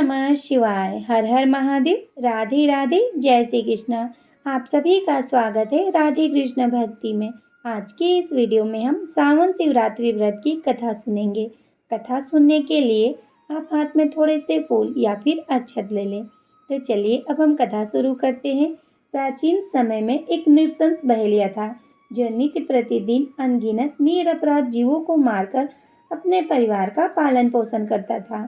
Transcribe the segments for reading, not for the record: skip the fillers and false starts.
नमः शिवाय। हर हर महादेव। राधे राधे। जय श्री कृष्ण। आप सभी का स्वागत है राधे कृष्ण भक्ति में। आज के इस वीडियो में हम सावन शिवरात्रि व्रत की कथा सुनेंगे। कथा सुनने के लिए आप हाथ में थोड़े से फूल या फिर अक्षत ले लें। तो चलिए अब हम कथा शुरू करते हैं। प्राचीन समय में एक नृशंस बहेलिया था जो नित्य प्रतिदिन अनगिनत निरपराध जीवों को मारकर अपने परिवार का पालन पोषण करता था।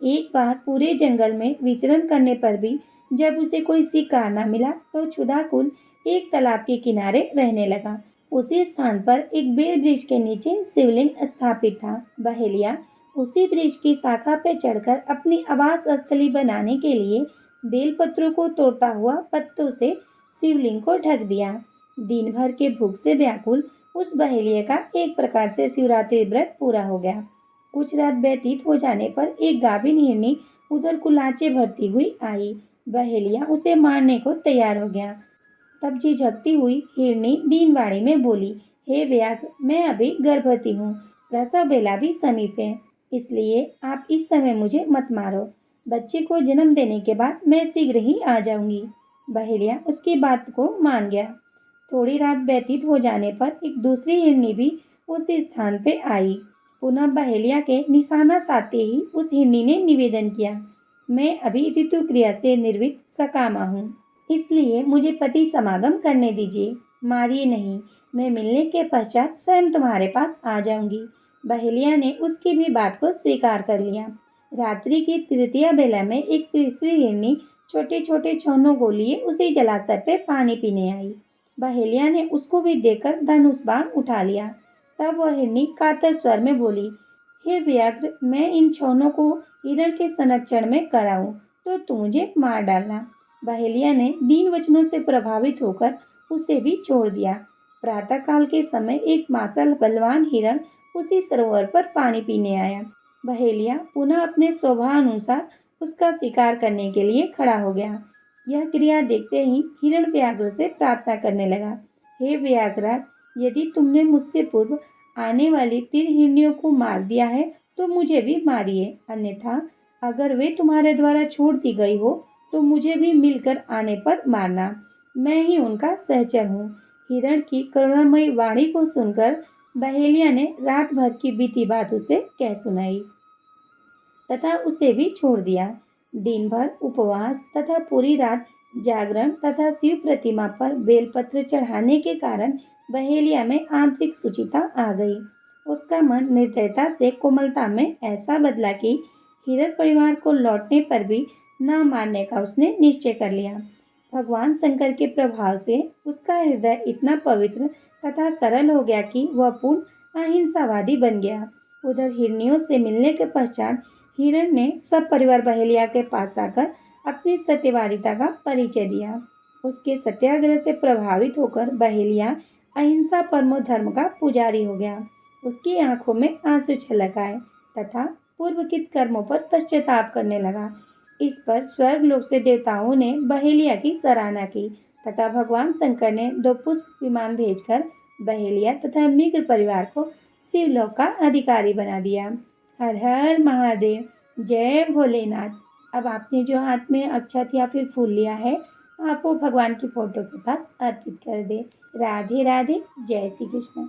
एक बार पूरे जंगल में विचरण करने पर भी जब उसे कोई शिकार न मिला तो क्षुधाकुल एक तालाब के किनारे रहने लगा। उसी स्थान पर एक बेल वृक्ष के नीचे शिवलिंग स्थापित था। बहेलिया उसी वृक्ष की शाखा पर चढ़कर अपनी आवास स्थली बनाने के लिए बेलपत्रों को तोड़ता हुआ पत्तों से शिवलिंग को ढक दिया। दिन भर के भूख से व्याकुल उस बहेलिया का एक प्रकार से शिवरात्रि व्रत पूरा हो गया। कुछ रात व्यतीत हो जाने पर एक गाभिन हिरनी उधर कुलाचे भरती हुई आई। बहेलिया उसे मारने को तैयार हो गया। तब झिझकती हुई हिरनी दीनवाणी में बोली, हे व्याघ्र, मैं अभी गर्भवती हूँ, प्रसव बेला भी समीप है, इसलिए आप इस समय मुझे मत मारो। बच्चे को जन्म देने के बाद मैं शीघ्र ही आ जाऊंगी। बहेलिया उसकी बात को मान गया। थोड़ी रात व्यतीत हो जाने पर एक दूसरी हिरनी भी उसी स्थान पे आई। पुनः बहेलिया के निशाना साधते ही उस हिरनी ने निवेदन किया, मैं अभी ऋतु क्रिया से निर्वित सकामा हूँ, इसलिए मुझे पति समागम करने दीजिए, मारिए नहीं, मैं मिलने के पश्चात स्वयं तुम्हारे पास आ जाऊंगी। बहेलिया ने उसकी भी बात को स्वीकार कर लिया। रात्रि की तृतीया बेला में एक तीसरी हिरनी छोटे छोटे छौनों को लिए उसी जलाशय पे पानी पीने आई। बहेलिया ने उसको भी देखकर धनुष बाण उठा लिया। तब वह हिरनी कातर स्वर में बोली, हे व्याघ्र, मैं इन छौनों को हिरण के संरक्षण में कराऊं तो तू मुझे मार डालना। बहेलिया ने दीन वचनों से प्रभावित होकर उसे भी छोड़ दिया। प्रातःकाल के समय एक मासल बलवान हिरण उसी सरोवर पर पानी पीने आया। बहेलिया पुनः अपने स्वभावानुसार उसका शिकार करने के लिए खड़ा हो गया। यह क्रिया देखते ही हिरण व्याघ्र से प्रार्थना करने लगा, हे व्याघ्र, यदि तुमने मुझसे पूर्व आने वाली 3 हिरनियों को मार दिया है तो मुझे भी मारिए, अन्यथा अगर वे तुम्हारे द्वारा छोड़ दी गई हो तो मुझे भी मिलकर आने पर मारना, मैं ही उनका सहचर हूँ। हिरण की करुणामयी वाणी को सुनकर बहेलिया ने रात भर की बीती बात उसे कह सुनाई तथा उसे भी छोड़ दिया। दिन भर उपवास तथा पूरी रात जागरण तथा शिव प्रतिमा पर बेलपत्र चढ़ाने के कारण बहेलिया में आंतरिक शुचिता आ गई। उसका मन निर्दयता से कोमलता में ऐसा बदला कि हिरण परिवार को लौटने पर भी न मारने का उसने निश्चय कर लिया। भगवान शंकर के प्रभाव से उसका हृदय इतना पवित्र तथा सरल हो गया कि वह पूर्ण अहिंसावादी बन गया। उधर हिरनियों से मिलने के पश्चात हिरण ने सब परिवार बहेलिया के पास आकर अपनी सत्यवादिता का परिचय दिया। उसके सत्याग्रह से प्रभावित होकर बहेलिया अहिंसा परमो धर्म का पुजारी हो गया। उसकी आंखों में आंसू छलक आए तथा पूर्वकृत कर्मों पर पश्चाताप करने लगा। इस पर स्वर्गलोक से देवताओं ने बहेलिया की सराहना की तथा भगवान शंकर ने 2 पुष्प विमान भेजकर बहेलिया तथा मिग्र परिवार को शिवलोक का अधिकारी बना दिया। हर हर महादेव। जय भोलेनाथ। अब आपने जो हाथ में अक्षत या फिर फूल लिया है आप वो भगवान की फोटो के पास अर्पित कर दे। राधे राधे। जय श्री कृष्ण।